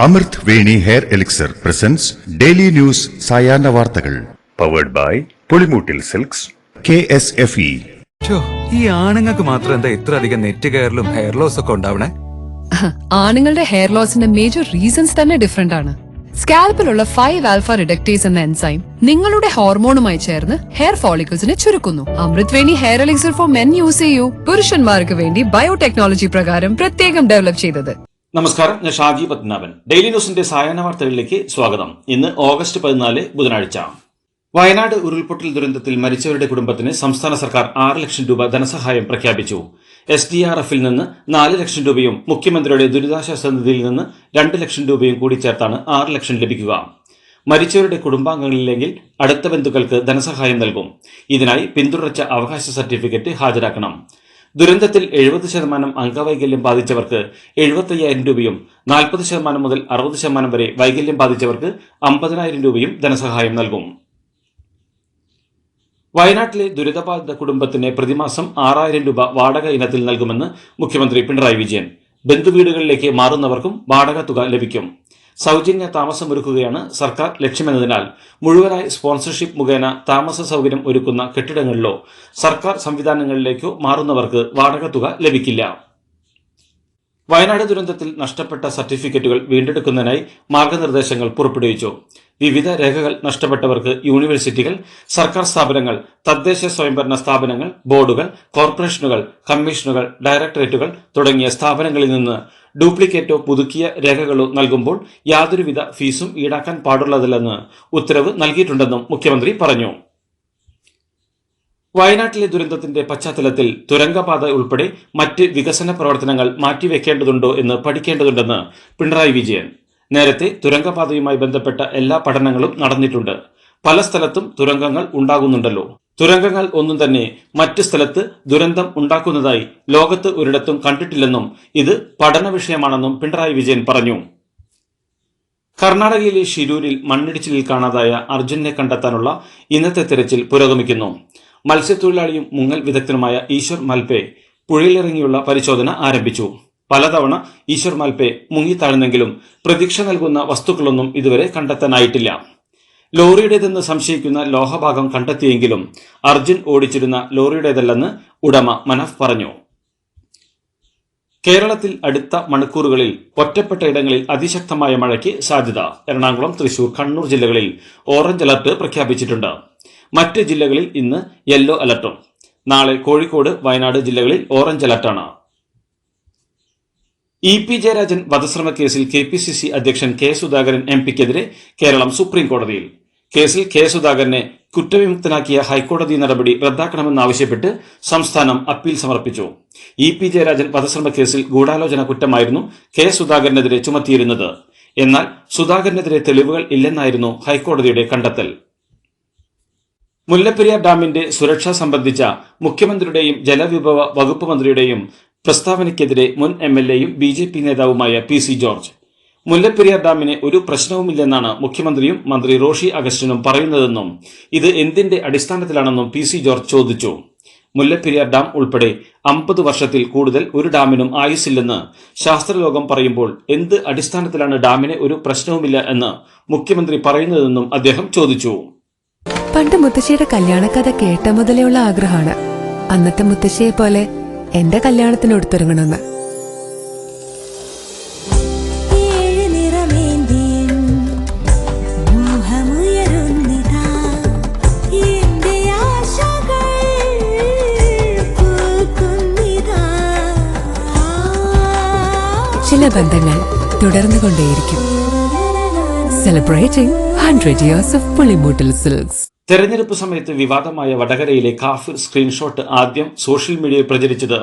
അമൃത് Veni hair elixir presents daily news സായാഹ്ന വാർത്തകൾ powered by Pulimoottil silks KSFE. ഈ ആണുങ്ങൾക്ക് മാത്രം എന്താ ഇത്ര അധികം നെറ്റ് കയറലും ഹെയർ ലോസ് ഒക്കെ ഉണ്ടാവണേ? ആണുങ്ങളുടെ ഹെയർ ലോസിന്റെ മേജർ റീസൺസ് തന്നെ ഡിഫറെന്റ് ആണ്. സ്കാൽപ്പിലുള്ള 5-ആൽഫ റിഡക്ടേസ് എന്ന എൻസൈം നിങ്ങളുടെ ഹോർമോണുമായി ചേർന്ന് ഹെയർ ഫോളിക്കിൾസിനെ ചുരുക്കുന്നു. Amrut Veni hair elixir for men use ചെയ്യൂ. പുരുഷന്മാർക്ക് വേണ്ടി ബയോടെക്നോളജി പ്രകാരം പ്രത്യേകം ഡെവലപ്പ് ചെയ്തത്. നമസ്കാരം, ഞാൻ ഷാജി പത്മനാഭൻ. ഡെയിലി ന്യൂസിന്റെ സായാഹ്ന വാർത്തകളിലേക്ക് സ്വാഗതം. ഇന്ന് ഓഗസ്റ്റ് 14 ബുധനാഴ്ച. വയനാട് ഉരുൾപൊട്ടൽ ദുരന്തത്തിൽ മരിച്ചവരുടെ കുടുംബത്തിന് സംസ്ഥാന സർക്കാർ 6 ലക്ഷം രൂപ ധനസഹായം പ്രഖ്യാപിച്ചു. SDRF-ൽ നിന്ന് 4 ലക്ഷം രൂപയും മുഖ്യമന്ത്രിയുടെ ദുരിതാശ്വാസ നിധിയിൽ നിന്ന് 2 ലക്ഷം രൂപയും കൂടി ചേർത്താണ് 6 ലക്ഷം ലഭിക്കുക. മരിച്ചവരുടെ കുടുംബാംഗങ്ങളില്ലെങ്കിൽ അടുത്ത ബന്ധുക്കൾക്ക് ധനസഹായം നൽകും. ഇതിനായി പിന്തുടർച്ച അവകാശ സർട്ടിഫിക്കറ്റ് ഹാജരാക്കണം. ദുരന്തത്തിൽ 70% അംഗവൈകല്യം ബാധിച്ചവർക്ക് 75,000 രൂപയും 40% മുതൽ 60% വരെ വൈകല്യം ബാധിച്ചവർക്ക് 50,000 രൂപയും ധനസഹായം നൽകും. വയനാട്ടിലെ ദുരിതബാധിത കുടുംബത്തിന് പ്രതിമാസം 6,000 രൂപ വാടക ഇനത്തിൽ നൽകുമെന്ന് മുഖ്യമന്ത്രി പിണറായി വിജയൻ. ബന്ധുവീടുകളിലേക്ക് മാറുന്നവർക്കും വാടക തുക ലഭിക്കും. സൗജന്യ താമസമൊരുക്കുകയാണ് സർക്കാർ ലക്ഷ്യമെന്നതിനാൽ മുഴുവനായി സ്പോൺസർഷിപ്പ് മുഖേന താമസ സൗകര്യം ഒരുക്കുന്ന കെട്ടിടങ്ങളിലോ സർക്കാർ സംവിധാനങ്ങളിലേക്കോ മാറുന്നവർക്ക് വാടക തുക ലഭിക്കില്ല. വയനാട് ദുരന്തത്തിൽ നഷ്ടപ്പെട്ട സർട്ടിഫിക്കറ്റുകൾ വീണ്ടെടുക്കുന്നതിനായി മാർഗനിർദ്ദേശങ്ങൾ പുറപ്പെടുവിച്ചു. വിവിധ രേഖകൾ നഷ്ടപ്പെട്ടവർക്ക് യൂണിവേഴ്സിറ്റികൾ, സർക്കാർ സ്ഥാപനങ്ങൾ, തദ്ദേശ സ്വയംഭരണ സ്ഥാപനങ്ങൾ, ബോർഡുകൾ, കോർപ്പറേഷനുകൾ, കമ്മീഷനുകൾ, ഡയറക്ടറേറ്റുകൾ തുടങ്ങിയ സ്ഥാപനങ്ങളിൽ നിന്ന് ഡ്യൂപ്ലിക്കേറ്റോ പുതുക്കിയ രേഖകളോ നൽകുമ്പോൾ യാതൊരുവിധ ഫീസും ഈടാക്കാൻ പാടുള്ളതല്ലെന്ന് ഉത്തരവ് നൽകിയിട്ടുണ്ടെന്നും മുഖ്യമന്ത്രി പറഞ്ഞു. വയനാട്ടിലെ ദുരന്തത്തിന്റെ പശ്ചാത്തലത്തിൽ തുരങ്കപാത ഉൾപ്പെടെ മറ്റ് വികസന പ്രവർത്തനങ്ങൾ മാറ്റിവെക്കേണ്ടതുണ്ടോ എന്ന് പഠിക്കേണ്ടതുണ്ടെന്ന് പിണറായി വിജയൻ. നേരത്തെ തുരങ്കപാതയുമായി ബന്ധപ്പെട്ട എല്ലാ പഠനങ്ങളും നടന്നിട്ടുണ്ട്. പല സ്ഥലത്തും തുരങ്കങ്ങൾ ഉണ്ടാകുന്നുണ്ടല്ലോ. തുരങ്കങ്ങൾ ഒന്നും തന്നെ മറ്റു സ്ഥലത്ത് ദുരന്തം ഉണ്ടാക്കുന്നതായി ലോകത്ത് ഒരിടത്തും കണ്ടിട്ടില്ലെന്നും ഇത് പഠന വിഷയമാണെന്നും പിണറായി വിജയൻ പറഞ്ഞു. കർണാടകയിലെ ഷിരൂരിൽ മണ്ണിടിച്ചിലിൽ കാണാതായ അർജുനെ കണ്ടെത്താനുള്ള ഇന്നത്തെ തെരച്ചിൽ പുരോഗമിക്കുന്നു. മത്സ്യത്തൊഴിലാളിയും മുങ്ങൽ വിദഗ്ധനുമായ ഈശ്വർ മൽപെ പുഴയിലിറങ്ങിയുള്ള പരിശോധന ആരംഭിച്ചു. പലതവണ ഈശ്വർ മൽപെ മുങ്ങിത്താഴ്ന്നെങ്കിലും പ്രതീക്ഷ നൽകുന്ന വസ്തുക്കളൊന്നും ഇതുവരെ കണ്ടെത്താനായിട്ടില്ല. ലോറിയുടേതെന്ന് സംശയിക്കുന്ന ലോഹഭാഗം കണ്ടെത്തിയെങ്കിലും അർജുൻ ഓടിച്ചിരുന്ന ലോറിയുടേതല്ലെന്ന് ഉടമ മനഫ് പറഞ്ഞു. കേരളത്തിൽ അടുത്ത മണിക്കൂറുകളിൽ ഒറ്റപ്പെട്ട ഇടങ്ങളിൽ അതിശക്തമായ മഴയ്ക്ക് സാധ്യത. എറണാകുളം, തൃശൂർ, കണ്ണൂർ ജില്ലകളിൽ ഓറഞ്ച് അലർട്ട് പ്രഖ്യാപിച്ചിട്ടുണ്ട്. മറ്റ് ജില്ലകളിൽ ഇന്ന് യെല്ലോ അലർട്ടും. നാളെ കോഴിക്കോട്, വയനാട് ജില്ലകളിൽ ഓറഞ്ച് അലർട്ടാണ്. EP ജയരാജൻ വധശ്രമ കേസിൽ KPCC അധ്യക്ഷൻ K സുധാകരൻ MPക്കെതിരെ കേരളം സുപ്രീം കോടതിയിൽ. കേസിൽ K സുധാകരനെ കുറ്റവിമുക്തനാക്കിയ ഹൈക്കോടതി നടപടി റദ്ദാക്കണമെന്നാവശ്യപ്പെട്ട് സംസ്ഥാനം അപ്പീൽ സമർപ്പിച്ചു. EP ജയരാജൻ വധശ്രമ കേസിൽ ഗൂഢാലോചന കുറ്റമായിരുന്നു K സുധാകരനെതിരെ ചുമത്തിയിരുന്നത്. എന്നാൽ സുധാകരനെതിരെ തെളിവുകൾ ഇല്ലെന്നായിരുന്നു ഹൈക്കോടതിയുടെ കണ്ടെത്തൽ. മുല്ലപ്പെരിയാർ ഡാമിന്റെ സുരക്ഷ സംബന്ധിച്ച മുഖ്യമന്ത്രിയുടെയും ജലവിഭവ വകുപ്പ് മന്ത്രിയുടെയും പ്രസ്താവനയ്ക്കെതിരെ മുൻ MLAയും BJP നേതാവുമായ PC ജോർജ്. മുല്ലപ്പെരിയാർ ഡാമിന് ഒരു പ്രശ്നവുമില്ലെന്നാണ് മുഖ്യമന്ത്രിയും മന്ത്രി റോഷി അഗസ്റ്റിനും പറയുന്നതെന്നും ഇത് എന്തിന്റെ അടിസ്ഥാനത്തിലാണെന്നും PC ജോർജ് ചോദിച്ചു. മുല്ലപ്പെരിയാർ ഡാം ഉൾപ്പെടെ 50 വർഷത്തിൽ കൂടുതൽ ഒരു ഡാമിനും ആയുസ്സില്ലെന്ന് ശാസ്ത്രലോകം പറയുമ്പോൾ എന്ത് അടിസ്ഥാനത്തിലാണ് ഡാമിന് ഒരു പ്രശ്നവുമില്ല എന്ന് മുഖ്യമന്ത്രി പറയുന്നതെന്നും അദ്ദേഹം ചോദിച്ചു. പണ്ട് മുത്തശ്ശിയുടെ കല്യാണക്കഥ കേട്ട മുതലെയുള്ള ആഗ്രഹമാണ് അന്നത്തെ മുത്തശ്ശിയെ പോലെ എന്റെ കല്യാണത്തിന് ഒടുത്തൊരുങ്ങണമെന്ന്. ചില ബന്ധങ്ങൾ തുടർന്നുകൊണ്ടേയിരിക്കും. Celebrating 100 years of Pulimoottil silks. തെരഞ്ഞെടുപ്പ് സമയത്ത് വിവാദമായ വടകരയിലെ കാഫിർ സ്ക്രീൻഷോട്ട് ആദ്യം സോഷ്യൽ മീഡിയയിൽ പ്രചരിച്ചത്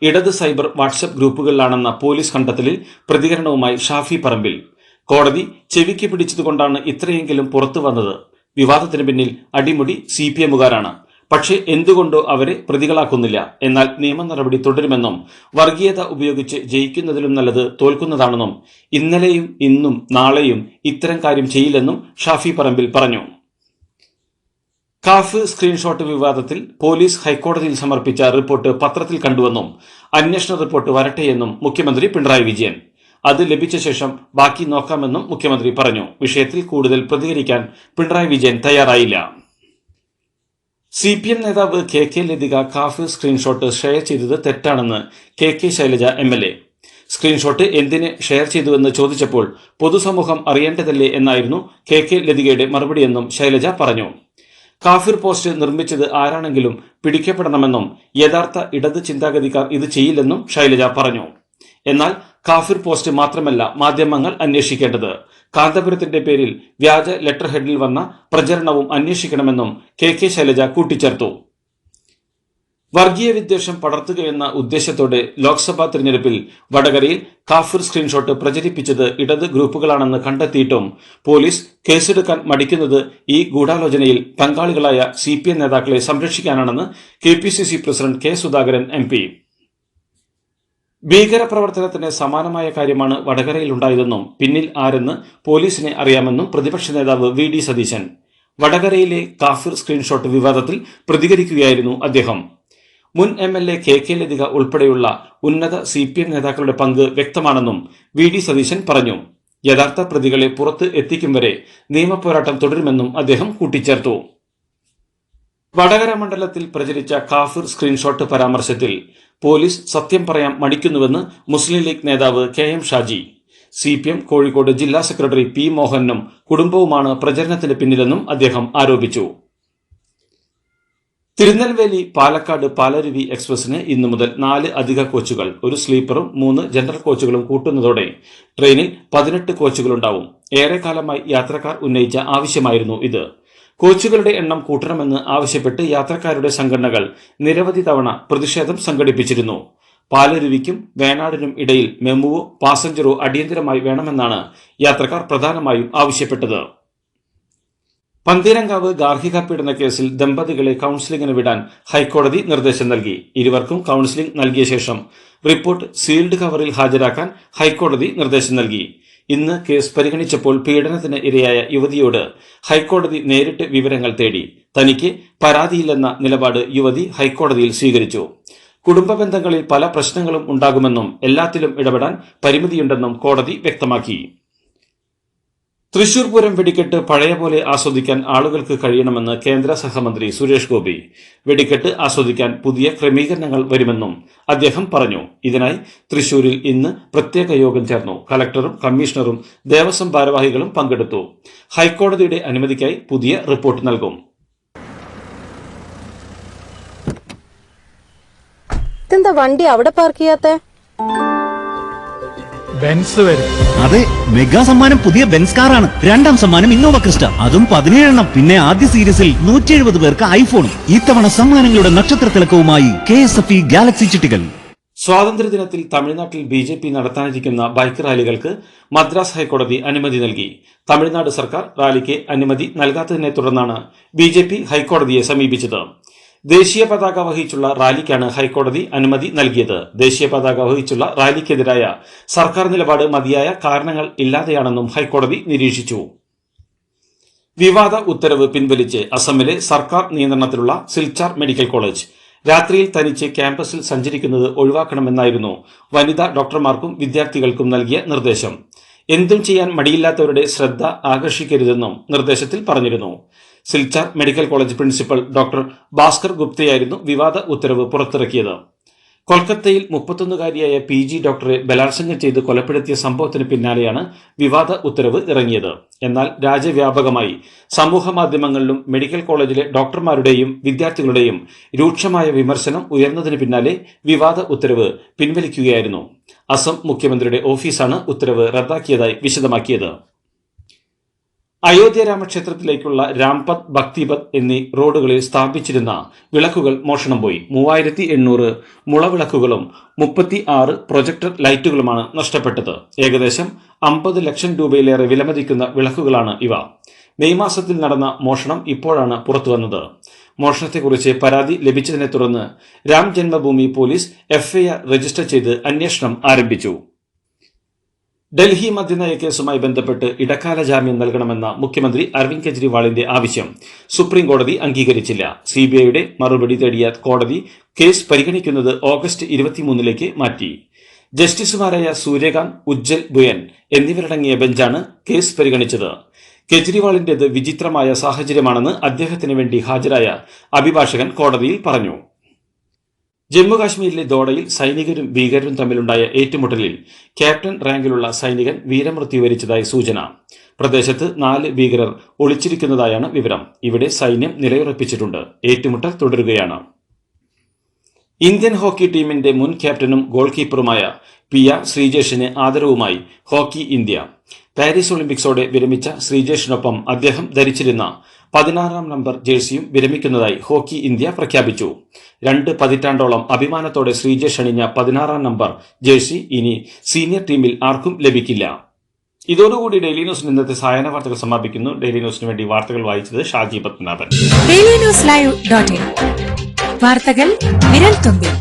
ഇടത് സൈബർ വാട്സ്ആപ്പ് ഗ്രൂപ്പുകളിലാണെന്ന പോലീസ് കണ്ടെത്തലിൽ പ്രതികരണവുമായി ഷാഫി പറമ്പിൽ. കോടതി ചെവിക്ക് പിടിച്ചതുകൊണ്ടാണ് ഇത്രയെങ്കിലും പുറത്തു വന്നത്. വിവാദത്തിന് പിന്നിൽ അടിമുടി CPMകാരാണ്. പക്ഷേ എന്തുകൊണ്ടോ അവരെ പ്രതികളാക്കുന്നില്ല. എന്നാൽ നിയമ നടപടി തുടരുമെന്നും വർഗീയത ഉപയോഗിച്ച് ജയിക്കുന്നതിലും നല്ലത് തോൽക്കുന്നതാണെന്നും ഇന്നലെയും ഇന്നും നാളെയും ഇത്തരം കാര്യം ചെയ്യില്ലെന്നും ഷാഫി പറമ്പിൽ പറഞ്ഞു. കാഫ് സ്ക്രീൻഷോട്ട് വിവാദത്തിൽ പോലീസ് ഹൈക്കോടതിയിൽ സമർപ്പിച്ച റിപ്പോർട്ട് പത്രത്തിൽ കണ്ടുവെന്നും അന്വേഷണ റിപ്പോർട്ട് വരട്ടെയെന്നും മുഖ്യമന്ത്രി പിണറായി വിജയൻ. അത് ലഭിച്ച ശേഷം ബാക്കി നോക്കാമെന്നും മുഖ്യമന്ത്രി പറഞ്ഞു. വിഷയത്തിൽ കൂടുതൽ പ്രതികരിക്കാൻ പിണറായി വിജയൻ തയ്യാറായില്ല. CPM നേതാവ് KK ലതിക കാഫിർ സ്ക്രീൻഷോട്ട് ഷെയർ ചെയ്തത് തെറ്റാണെന്ന് KK ശൈലജ MLA. സ്ക്രീൻഷോട്ട് എന്തിന് ഷെയർ ചെയ്തുവെന്ന് ചോദിച്ചപ്പോൾ പൊതുസമൂഹം അറിയേണ്ടതല്ലേ എന്നായിരുന്നു KK ലതികയുടെ മറുപടിയെന്നും ശൈലജ പറഞ്ഞു. കാഫിർ പോസ്റ്റ് നിർമ്മിച്ചത് ആരാണെങ്കിലും പിടിക്കപ്പെടണമെന്നും യഥാർത്ഥ ഇടത് ചിന്താഗതിക്കാർ ഇത് ചെയ്യില്ലെന്നും ശൈലജ പറഞ്ഞു. എന്നാൽ കാഫിർ പോസ്റ്റ് മാത്രമല്ല മാധ്യമങ്ങൾ അന്വേഷിക്കേണ്ടത്. കാന്തപുരത്തിന്റെ പേരിൽ വ്യാജ ലെറ്റർ ഹെഡിൽ വന്ന പ്രചരണവും അന്വേഷിക്കണമെന്നും KK ശൈലജ കൂട്ടിച്ചേർത്തു. വർഗീയ വിദ്വേഷം പടർത്തുകയെന്ന ഉദ്ദേശത്തോടെ ലോക്സഭാ തെരഞ്ഞെടുപ്പിൽ വടകരയിൽ കാഫിർ സ്ക്രീൻഷോട്ട് പ്രചരിപ്പിച്ചത് ഇടത് ഗ്രൂപ്പുകളാണെന്ന് കണ്ടെത്തിയിട്ടും പോലീസ് കേസെടുക്കാൻ മടിക്കുന്നത് ഈ ഗൂഢാലോചനയിൽ പങ്കാളികളായ CPM നേതാക്കളെ സംരക്ഷിക്കാനാണെന്ന് KPCC president K Sudhakaran MP. ഭീകരപ്രവർത്തനത്തിന് സമാനമായ കാര്യമാണ് വടകരയിലുണ്ടായതെന്നും പിന്നിൽ ആരെന്ന് പോലീസിനെ അറിയാമെന്നും പ്രതിപക്ഷ നേതാവ് VD സതീശൻ. വടകരയിലെ കാഫിർ സ്ക്രീൻഷോട്ട് വിവാദത്തിൽ പ്രതികരിക്കുകയായിരുന്നു അദ്ദേഹം. മുൻ MLA KK ലതിക ഉൾപ്പെടെയുള്ള ഉന്നത CPM നേതാക്കളുടെ പങ്ക് വ്യക്തമാണെന്നും VD സതീശൻ പറഞ്ഞു. യഥാർത്ഥ പ്രതികളെ പുറത്ത് എത്തിക്കും വരെ നിയമപോരാട്ടം തുടരുമെന്നും അദ്ദേഹം കൂട്ടിച്ചേർത്തു. വടകര മണ്ഡലത്തിൽ പ്രചരിച്ച കാഫിർ സ്ക്രീൻഷോട്ട് പരാമർശത്തിൽ പോലീസ് സത്യം പറയാൻ മടിക്കുന്നുവെന്ന് മുസ്ലിം ലീഗ് നേതാവ് KM ഷാജി. CPM കോഴിക്കോട് ജില്ലാ സെക്രട്ടറി P മോഹനും കുടുംബവുമാണ് പ്രചരണത്തിന് പിന്നിലെന്നും അദ്ദേഹം ആരോപിച്ചു. തിരുനെൽവേലി പാലക്കാട് പാലരുവി എക്സ്പ്രസിന് ഇന്നു മുതൽ 4 അധിക കോച്ചുകൾ, ഒരു സ്ലീപ്പറും 3 ജനറൽ കോച്ചുകളും കൂട്ടുന്നതോടെ ട്രെയിനിൽ 18 കോച്ചുകളുണ്ടാവും. ഏറെക്കാലമായി യാത്രക്കാർ ഉന്നയിച്ച ആവശ്യമായിരുന്നു ഇത്. കോച്ചുകളുടെ എണ്ണം കൂട്ടണമെന്ന് ആവശ്യപ്പെട്ട് യാത്രക്കാരുടെ സംഘടനകൾ നിരവധി തവണ പ്രതിഷേധം സംഘടിപ്പിച്ചിരുന്നു. പാലരുവിക്കും വേണാടിനും ഇടയിൽ മെമുവോ പാസഞ്ചറോ അടിയന്തരമായി വേണമെന്നാണ് യാത്രക്കാർ പ്രധാനമായും ആവശ്യപ്പെട്ടത്. പന്തീരങ്കാവ് ഗാർഹിക പീഡന കേസിൽ ദമ്പതികളെ കൌൺസിലിംഗിന് വിടാൻ ഹൈക്കോടതി നിർദ്ദേശം നൽകി. ഇരുവർക്കും കൌൺസിലിംഗ് നൽകിയ ശേഷം റിപ്പോർട്ട് സീൽഡ് കവറിൽ ഹാജരാക്കാൻ ഹൈക്കോടതി നിർദ്ദേശം നൽകി. ഇന്ന് കേസ് പരിഗണിച്ചപ്പോൾ പീഡനത്തിന് ഇരയായ യുവതിയോട് ഹൈക്കോടതി നേരിട്ട് വിവരങ്ങൾ തേടി. തനിക്ക് പരാതിയില്ലെന്ന നിലപാട് യുവതി ഹൈക്കോടതിയിൽ സ്വീകരിച്ചു. കുടുംബ ബന്ധങ്ങളിൽ പല പ്രശ്നങ്ങളും ഉണ്ടാകുമെന്നും എല്ലാത്തിലും ഇടപെടാൻ പരിമിതിയുണ്ടെന്നും കോടതി വ്യക്തമാക്കി. തൃശൂർ പൂരം വെടിക്കെട്ട് പഴയ പോലെ ആസ്വദിക്കാൻ ആളുകൾക്ക് കഴിയണമെന്ന് കേന്ദ്ര സഹമന്ത്രി സുരേഷ് ഗോപി. വെടിക്കെട്ട് ആസ്വദിക്കാൻ പുതിയ ക്രമീകരണങ്ങൾ വരുമെന്നും അദ്ദേഹം പറഞ്ഞു. ഇതിനായി തൃശൂരിൽ ഇന്ന് പ്രത്യേക യോഗം ചേർന്നു. കലക്ടറും കമ്മീഷണറും ദേവസ്വം ഭാരവാഹികളും പങ്കെടുത്തു. ഹൈക്കോടതിയുടെ അനുമതിക്കായി പുതിയ റിപ്പോർട്ട് നൽകും. ഇതെന്താ വണ്ടി അവിടെ പാർക്ക് ചെയ്യാത്തെ? ബെൻസ് വരും. അതെ, മെഗാ സമ്മാനം പുതിയ ബെൻസ് കാറാണ്. 2ാം സമ്മാനം ഇന്നോവ ക്രിസ്റ്റ, അതും 17 എണ്ണം. പിന്നെ ആദ്യ സീരീസിൽ 170 പേർക്ക് ഐഫോണും. ഇത്തവണ സമ്മാനങ്ങളുടെ നക്ഷത്ര തിളക്കവുമായി KSFE ഗാലക്സി ചിട്ടികൾ. സ്വാതന്ത്ര്യദിനത്തിൽ തമിഴ്നാട്ടിൽ BJP നടത്താനിരിക്കുന്ന ബൈക്ക് റാലികൾക്ക് മദ്രാസ് ഹൈക്കോടതി അനുമതി നൽകി. തമിഴ്നാട് സർക്കാർ റാലിക്ക് അനുമതി നൽകാത്തതിനെ തുടർന്നാണ് BJP ഹൈക്കോടതിയെ സമീപിച്ചത്. ദേശീയ പതാക വഹിച്ചുള്ള റാലിക്കാണ് ഹൈക്കോടതി അനുമതി നൽകിയത്. ദേശീയ പതാക വഹിച്ചുള്ള റാലിക്കെതിരായ സർക്കാർ നിലപാട് മതിയായ കാരണങ്ങൾ ഇല്ലാതെയാണെന്നും ഹൈക്കോടതി നിരീക്ഷിച്ചു. വിവാദ ഉത്തരവ് പിൻവലിച്ച് അസമിലെ സർക്കാർ നിയന്ത്രണത്തിലുള്ള സിൽച്ചാർ മെഡിക്കൽ കോളേജ്. രാത്രിയിൽ തനിച്ച് ക്യാമ്പസിൽ സഞ്ചരിക്കുന്നത് ഒഴിവാക്കണമെന്നായിരുന്നു വനിതാ ഡോക്ടർമാർക്കും വിദ്യാർത്ഥികൾക്കും നൽകിയ നിർദ്ദേശം. എന്തും ചെയ്യാൻ മടിയില്ലാത്തവരുടെ ശ്രദ്ധ ആകർഷിക്കരുതെന്നും നിർദ്ദേശത്തിൽ പറഞ്ഞിരുന്നു. Silchar medical college principal doctor Bhaskar ഗുപ്തയായിരുന്നു വിവാദ ഉത്തരവ് പുറത്തിറക്കിയത്. കൊൽക്കത്തയിൽ 31-കാരിയായ PG ഡോക്ടറെ ബലാത്സംഗം ചെയ്ത് കൊലപ്പെടുത്തിയ സംഭവത്തിന് പിന്നാലെയാണ് വിവാദ ഉത്തരവ് ഇറങ്ങിയത്. എന്നാൽ രാജ്യവ്യാപകമായി സമൂഹ മാധ്യമങ്ങളിലും മെഡിക്കൽ കോളേജിലെ ഡോക്ടർമാരുടെയും വിദ്യാർത്ഥികളുടെയും രൂക്ഷമായ വിമർശനം ഉയർന്നതിന് പിന്നാലെ വിവാദ ഉത്തരവ് പിൻവലിക്കുകയായിരുന്നു. അസം മുഖ്യമന്ത്രിയുടെ ഓഫീസാണ് ഉത്തരവ് റദ്ദാക്കിയതായി വിശദമാക്കിയത്. അയോധ്യ രാമക്ഷേത്രത്തിലേക്കുള്ള രാംപത്, ഭക്തിപത് എന്നീ റോഡുകളിൽ സ്ഥാപിച്ചിരുന്ന വിളക്കുകൾ മോഷണം പോയി. 3800 മുളവിളക്കുകളും 36 പ്രൊജക്ടർ ലൈറ്റുകളുമാണ് നഷ്ടപ്പെട്ടത്. ഏകദേശം 50 ലക്ഷം രൂപയിലേറെ വിലമതിക്കുന്ന വിളക്കുകളാണ് ഇവ. മെയ് മാസത്തിൽ നടന്ന മോഷണം ഇപ്പോഴാണ് പുറത്തുവന്നത്. മോഷണത്തെക്കുറിച്ച് പരാതി ലഭിച്ചതിനെ തുടർന്ന് Ram Janmabhoomi police FIR register ചെയ്ത് അന്വേഷണം ആരംഭിച്ചു. ഡൽഹി മദ്യനയ കേസുമായി ബന്ധപ്പെട്ട് ഇടക്കാല ജാമ്യം നൽകണമെന്ന മുഖ്യമന്ത്രി അരവിന്ദ് കെജ്രിവാളിന്റെ ആവശ്യം സുപ്രീം കോടതി അംഗീകരിച്ചില്ല. CBIയുടെ മറുപടി തേടിയ കോടതി കേസ് പരിഗണിക്കുന്നത് ഓഗസ്റ്റ് 23 മാറ്റി. ജസ്റ്റിസുമാരായ സൂര്യകാന്ത്, ഉജ്ജൽ ബുയൻ എന്നിവരടങ്ങിയ ബെഞ്ചാണ് കേസ് പരിഗണിച്ചത്. കെജ്രിവാളിന്റേത് വിചിത്രമായ സാഹചര്യമാണെന്ന് അദ്ദേഹത്തിന് വേണ്ടി ഹാജരായ അഭിഭാഷകൻ കോടതിയിൽ പറഞ്ഞു. ജമ്മുകാശ്മീരിലെ ദോഡയിൽ സൈനികരും ഭീകരരും തമ്മിലുണ്ടായ ഏറ്റുമുട്ടലിൽ ക്യാപ്റ്റൻ റാങ്കിലുള്ള സൈനികൻ വീരമൃത്യു വരിച്ചതായി സൂചന. പ്രദേശത്ത് 4 ഭീകരർ ഒളിച്ചിരിക്കുന്നതായാണ് വിവരം. ഇവിടെ സൈന്യം നിലയുറപ്പിച്ചിട്ടുണ്ട്. ഏറ്റുമുട്ടൽ തുടരുകയാണ്. ഇന്ത്യൻ ഹോക്കി ടീമിന്റെ മുൻ ക്യാപ്റ്റനും ഗോൾ കീപ്പറുമായ പിയ ശ്രീജേഷിന് ആദരവുമായി ഹോക്കി ഇന്ത്യ. പാരീസ് ഒളിമ്പിക്സോടെ വിരമിച്ച ശ്രീജേഷിനൊപ്പം അദ്ദേഹം ധരിച്ചിരുന്ന 16-ാം നമ്പർ ജേഴ്സിയും വിരമിക്കുന്നതായി ഹോക്കി ഇന്ത്യ പ്രഖ്യാപിച്ചു. 2 പതിറ്റാണ്ടോളം അഭിമാനത്തോടെ ശ്രീജേഷ് അണിഞ്ഞ 16-ാം നമ്പർ ജേഴ്സി ഇനി സീനിയർ ടീമിൽ ആർക്കും ലഭിക്കില്ല. ഇതോടുകൂടി ഡെയിലി ന്യൂസിന് ഇന്നത്തെ സായാഹ്ന വാർത്തകൾ സമാപിക്കുന്നു. ഡെയിലി ന്യൂസിന് വേണ്ടി വാർത്തകൾ വായിച്ചത് ഷാജി പത്മനാഭൻ. ഡെയിലി ന്യൂസ് ലൈവ്.in വാർത്തകൾ വിരൽ തുമ്പിൽ.